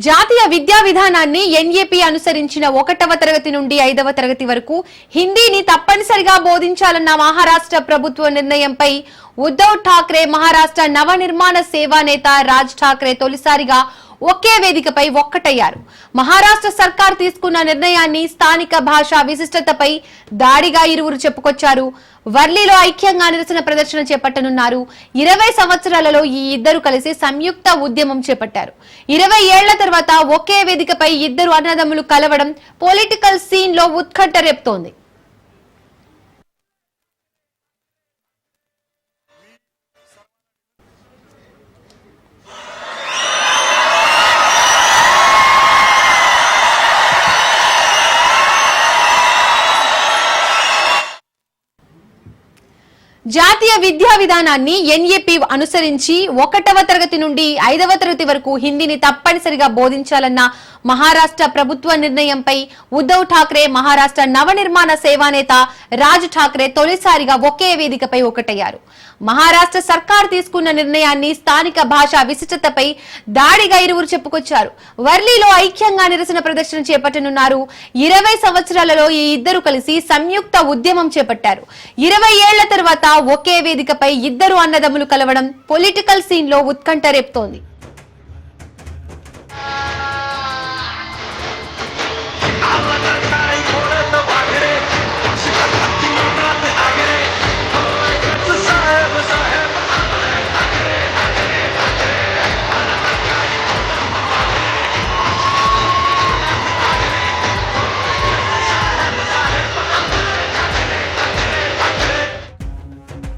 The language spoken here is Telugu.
జాతీయ విద్యా విధానాన్ని ఎన్ఏపీ అనుసరించిన 1వ తరగతి నుండి 5వ తరగతి వరకు హిందీని తప్పనిసరిగా బోధించాలన్న మహారాష్ట్ర ప్రభుత్వ నిర్ణయంపై ఉద్ధవ్ ఠాక్రే మహారాష్ట్ర నవనిర్మాణ సేవా నేత రాజ్ ఠాక్రే తొలిసారిగా ఒకే వేదికపై ఒక్కటయ్యారు. మహారాష్ట్ర సర్కార్ తీసుకున్న నిర్ణయాన్ని స్థానిక భాషా విశిష్టతపై దాడిగా ఇరువురు చెప్పుకొచ్చారు. వర్లీలో ఐక్యంగా నిరసన ప్రదర్శన చేపట్టనున్నారు. 20 సంవత్సరాలలో ఈ ఇద్దరు కలిసి సంయుక్త ఉద్యమం చేపట్టారు. 20 ఏళ్ల తర్వాత ఒకే వేదికపై ఇద్దరు అన్నదమ్ములు కలవడం పొలిటికల్ సీన్ లో ఉత్కంఠ రేపుతోంది. జాతీయ విద్యా విధానాన్ని ఎన్ఏపీ అనుసరించి 1వ తరగతి నుండి 5వ తరగతి వరకు హిందీని తప్పనిసరిగా బోధించాలన్న మహారాష్ట్ర ప్రభుత్వ నిర్ణయంపై ఉద్ధవ్ ఠాక్రే మహారాష్ట్ర నవనిర్మాణ సేవా నేత రాజ్ ఠాక్రే తొలిసారిగా ఒకే వేదికపై ఒకటయ్యారు. మహారాష్ట్ర సర్కార్ తీసుకున్న నిర్ణయాన్ని స్థానిక భాషా విశిష్టతపై దాడిగా ఇరువురు చెప్పుకొచ్చారు. వర్లీలో ఐక్యంగా నిరసన ప్రదర్శన చేపట్టనున్నారు. 20 సంవత్సరాలలో ఈ ఇద్దరు కలిసి సంయుక్త ఉద్యమం చేపట్టారు. 20 ఏళ్ల తర్వాత ఒకే వేదికపై ఇద్దరు అన్నదమ్ములు కలవడం పొలిటికల్ సీన్ లో ఉత్కంఠ రేపుతోంది.